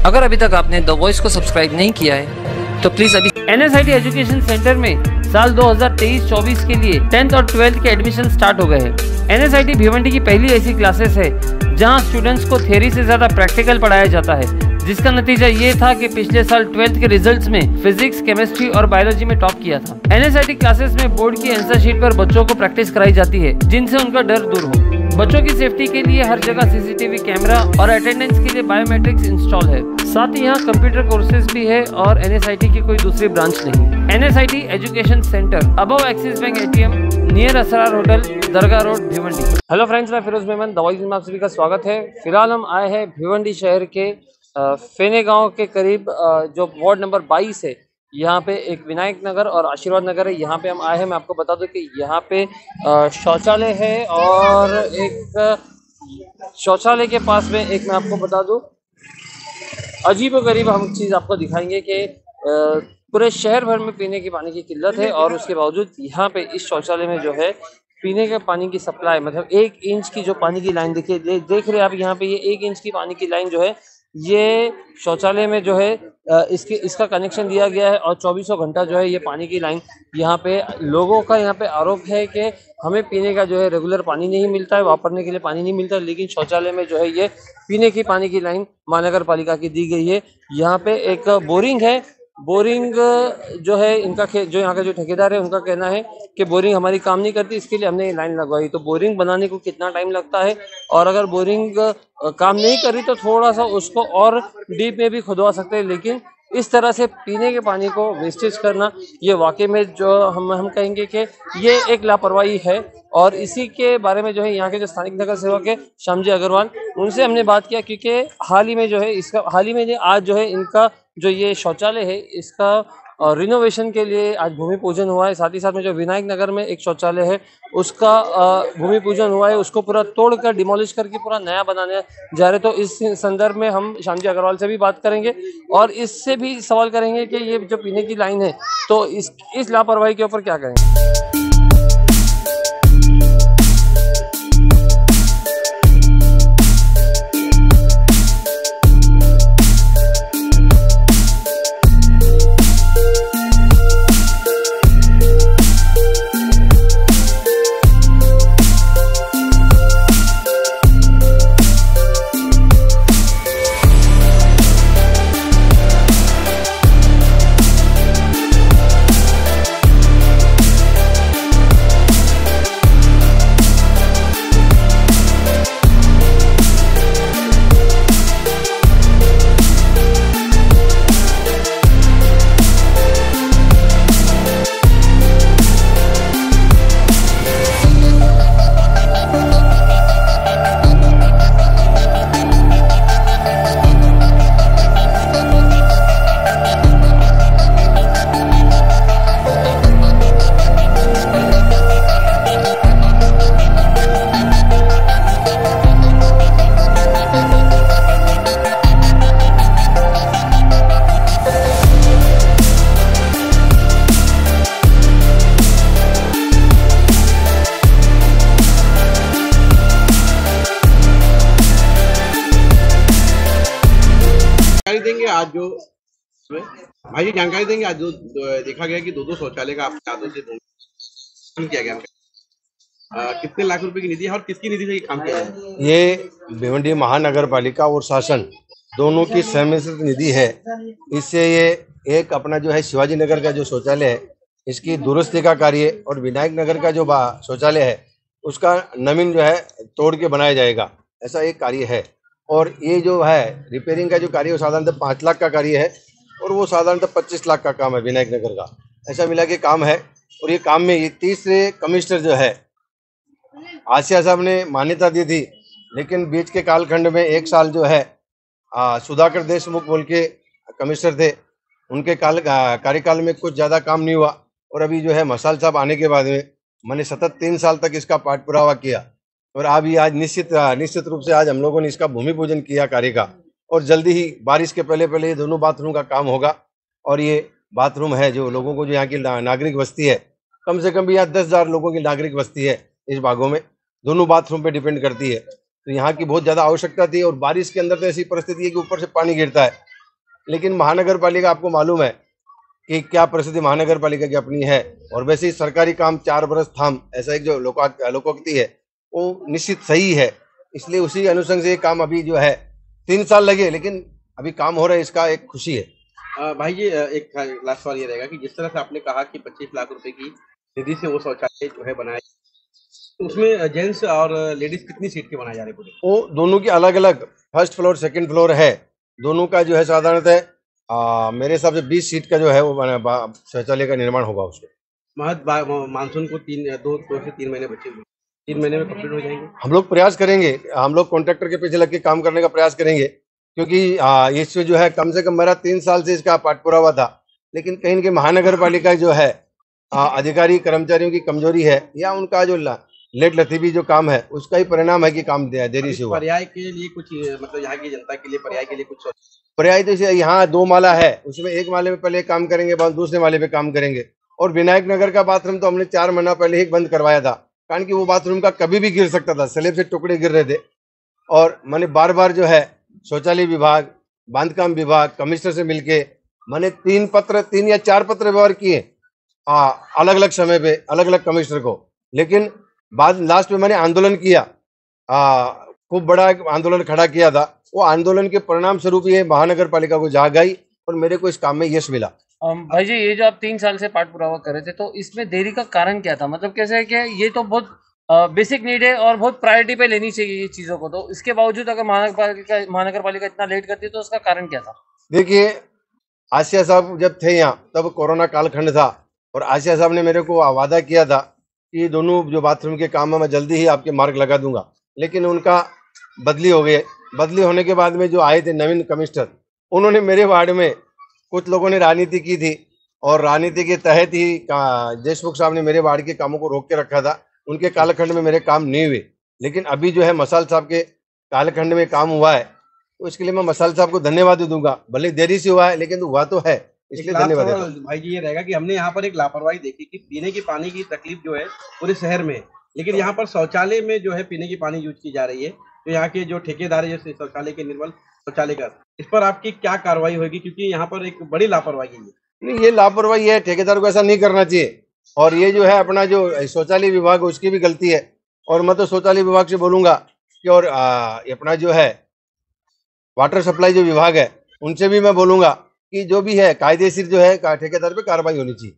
अगर अभी तक आपने द वॉइस को सब्सक्राइब नहीं किया है तो प्लीज अभी। NSIT एजुकेशन सेंटर में साल 2023-24 के लिए 10th और 12th के एडमिशन स्टार्ट हो गए हैं। NSIT भिवंडी की पहली ऐसी क्लासेस है जहां स्टूडेंट्स को थ्योरी से ज्यादा प्रैक्टिकल पढ़ाया जाता है, जिसका नतीजा ये था कि पिछले साल 12th के रिजल्ट्स में फिजिक्स, केमिस्ट्री और बायोलॉजी में टॉप किया था। NSIT क्लासेस में बोर्ड की आंसर शीट पर बच्चों को प्रैक्टिस कराई जाती है, जिनसे उनका डर दूर हो। बच्चों की सेफ्टी के लिए हर जगह CCTV कैमरा और अटेंडेंस के लिए बायोमेट्रिक्स इंस्टॉल है। साथ ही यहाँ कंप्यूटर कोर्सेज भी है और NSIT की कोई दूसरी ब्रांच नहीं। NSIT education centre, above Axis bank ATM, near Asrar hotel, दरगाह रोड, भिवंडी। हेलो फ्रेंड्स, मैं फिरोज मेमन, द वॉइस में आप सभी का स्वागत है। फिलहाल हम आए हैं भिवंडी शहर के फेने गांव के करीब, जो वार्ड नंबर 22 है। यहाँ पे एक विनायक नगर और आशीर्वाद नगर है, यहाँ पे हम आए हैं। मैं आपको बता दूं कि यहाँ पे शौचालय है और एक शौचालय के पास में एक, मैं आपको बता दूं, अजीबोगरीब हम चीज़ आपको दिखाएंगे कि पूरे शहर भर में पीने के पानी की किल्लत है और उसके बावजूद यहाँ पे इस शौचालय में जो है पीने के पानी की सप्लाई, मतलब 1 इंच की जो पानी की लाइन देखिए, देख रहे हैं आप यहाँ पे, ये 1 इंच की पानी की लाइन जो है ये शौचालय में जो है इसका कनेक्शन दिया गया है और 24 घंटा जो है ये पानी की लाइन यहाँ पे। लोगों का यहाँ पे आरोप है कि हमें पीने का जो है रेगुलर पानी नहीं मिलता है, वापरने के लिए पानी नहीं मिलता, लेकिन शौचालय में जो है ये पीने की पानी की लाइन महानगर पालिका की दी गई है। यहाँ पे एक बोरिंग है, बोरिंग जो है इनका जो यहाँ का जो ठेकेदार है उनका कहना है कि बोरिंग हमारी काम नहीं करती, इसके लिए हमने ये लाइन लगवाई। तो बोरिंग बनाने को कितना टाइम लगता है, और अगर बोरिंग काम नहीं कर रही तो थोड़ा सा उसको और डीप में भी खुदवा सकते हैं, लेकिन इस तरह से पीने के पानी को वेस्टेज करना ये वाकई में जो हम कहेंगे कि ये एक लापरवाही है। और इसी के बारे में जो है यहाँ के जो स्थानिक नगर सेवक है श्यामजी अग्रवाल, उनसे हमने बात किया, क्योंकि हाल ही में जो है आज जो है इनका जो ये शौचालय है इसका रिनोवेशन के लिए आज भूमि पूजन हुआ है। साथ ही साथ में जो विनायक नगर में एक शौचालय है उसका भूमि पूजन हुआ है, उसको पूरा तोड़कर डिमोलिश करके पूरा नया बनाने जा रहे। तो इस संदर्भ में हम श्यामजी अग्रवाल से भी बात करेंगे और इससे भी सवाल करेंगे कि ये जो पीने की लाइन है तो इस लापरवाही के ऊपर क्या करेंगे। देंगे आज जो भाई जानकारी देंगे आज जो देखा गया कि 2 शौचालय का आपके हाथों से काम किया गया, कितने लाख रुपए की निधि है और किसकी निधि से काम किया गया? ये भिवंडी महानगर पालिका और शासन दोनों की सम्मिलित निधि है। इससे ये एक अपना जो है शिवाजी नगर का जो शौचालय है इसकी दुरुस्ती का कार्य और विनायक नगर का जो शौचालय है उसका नवीन जो है तोड़ के बनाया जाएगा, ऐसा एक कार्य है। और ये जो है रिपेयरिंग का जो कार्य है साधारणतः 5 लाख का कार्य है और वो साधारणतः 25 लाख का काम है विनायक नगर का, ऐसा मिला के काम है। और ये काम में ये तीसरे कमिश्नर जो है आसिया साहब ने मान्यता दी थी, लेकिन बीच के कालखंड में 1 साल जो है सुधाकर देशमुख बोल के कमिश्नर थे, उनके कार्यकाल में कुछ ज़्यादा काम नहीं हुआ। और अभी जो है मसाल साहब आने के बाद में मैंने सतत 3 साल तक इसका पाठ पुरावा किया और अभी आज निश्चित रूप से आज हम लोगों ने इसका भूमि पूजन किया कार्य का। और जल्दी ही बारिश के पहले ये दोनों बाथरूम का काम होगा। और ये बाथरूम है जो लोगों को, जो यहाँ की नागरिक बस्ती है, कम से कम भी यहाँ 10,000 लोगों की नागरिक बस्ती है इस भागों में, दोनों बाथरूम पे डिपेंड करती है। तो यहाँ की बहुत ज़्यादा आवश्यकता थी और बारिश के अंदर तो ऐसी परिस्थिति है कि ऊपर से पानी गिरता है लेकिन महानगर पालिका आपको मालूम है कि क्या परिस्थिति महानगर पालिका की अपनी है। और वैसे ही सरकारी काम 4 बरस थाम, ऐसा एक जो लोकोक्ति है वो निश्चित सही है। इसलिए उसी अनुसंग से ये काम अभी जो है 3 साल लगे, लेकिन अभी काम हो रहा है, इसका एक खुशी है। भाई जी, एक लास्ट सवाल ये रहेगा कि जिस तरह से आपने कहा कि 25 लाख रुपए की निधि से वो शौचालय जो है बनाया, तो उसमें जेंट्स और लेडीज कितनी सीट के बनाए जा रहे हैं पूरे? वो दोनों की अलग अलग फर्स्ट फ्लोर सेकंड फ्लोर है, दोनों का जो है साधारणतः मेरे हिसाब से 20 सीट का जो है वो शौचालय का निर्माण होगा उसमें। मानसून को 2 से 3 महीने बचे हुए, 3 महीने में कंप्लीट हो जाएंगे। हम लोग प्रयास करेंगे, हम लोग कॉन्ट्रैक्टर के पीछे लग के काम करने का प्रयास करेंगे, क्योंकि इसमें जो है कम से कम मेरा 3 साल से इसका पाठ पूरा हुआ था, लेकिन कहीं न कहीं महानगर पालिका जो है अधिकारी कर्मचारियों की कमजोरी है या उनका जो लेट लतीफी जो काम है उसका ही परिणाम है कि काम देरी से हुआ। पर्याय के लिए कुछ, मतलब यहाँ की जनता के लिए पर्याय के लिए कुछ पर्याय तो इसे यहाँ 2 माला है, उसमें 1 माले में पहले काम करेंगे, बाद दूसरे माले पे काम करेंगे। और विनायक नगर का बाथरूम तो हमने 4 महीना पहले ही बंद करवाया था, कारण कि वो बाथरूम का कभी भी गिर सकता था, स्लैब से टुकड़े गिर रहे थे। और मैंने बार बार जो है शौचालय विभाग, बांधकाम विभाग, कमिश्नर से मिलके मैंने 3 या 4 पत्र व्यवहार किए अलग अलग समय पे अलग अलग कमिश्नर को, लेकिन बाद लास्ट में मैंने आंदोलन किया, खूब बड़ा आंदोलन खड़ा किया था। वो आंदोलन के परिणाम स्वरूप ये महानगर पालिका को जाग आई और मेरे को इस काम में यश मिला। भाई जी, ये जो आप 3 साल से पाठ पुरावा कर रहे थे, तो इसमें देरी का कारण क्या था? मतलब कैसे है कि ये तो बहुत बेसिक नीड है और बहुत प्रायोरिटी पे लेनी चाहिए ये चीजों को, तो इसके बावजूद अगर महानगर पालिका इतना लेट करती है तो उसका कारण क्या था? देखिए, आसिया साहब जब थे यहाँ तब कोरोना कालखंड था और आसिया साहब ने मेरे को वादा किया था कि दोनों जो बाथरूम के काम है मैं जल्दी ही आपके मार्ग लगा दूंगा, लेकिन उनका बदली हो गए। बदली होने के बाद में जो आए थे नवीन कमिश्नर, उन्होंने मेरे वार्ड में कुछ लोगों ने राजनीति की थी और राजनीति के तहत ही देशमुख साहब ने मेरे वार्ड के कामों को रोक के रखा था। उनके कालखंड में मेरे काम नहीं हुए, लेकिन अभी जो है मसाल साहब के कालखंड में काम हुआ है, तो इसके लिए मैं मसाल साहब को धन्यवाद दूंगा। भले देरी से हुआ है लेकिन हुआ तो है, इसलिए धन्यवाद देता हूं। भाई जी, ये रहेगा कि हमने यहाँ पर एक लापरवाही देखी कि पीने के पानी की तकलीफ जो है पूरे शहर में, लेकिन यहाँ पर शौचालय में जो है पीने की पानी यूज की जा रही है, तो यहाँ के जो ठेकेदार है शौचालय के निर्मल शौचालय का, इस पर आपकी क्या कार्रवाई होगी? क्योंकि यहाँ पर एक बड़ी लापरवाही है। नहीं, ये लापरवाही है, ठेकेदार को ऐसा नहीं करना चाहिए। और ये जो है अपना जो शौचालय विभाग है उसकी भी गलती है, और मैं तो शौचालय विभाग से बोलूंगा कि और अपना जो है वाटर सप्लाई जो विभाग है उनसे भी मैं बोलूंगा कि जो भी है कायदेशीर जो है ठेकेदार पे कार्रवाई होनी चाहिए।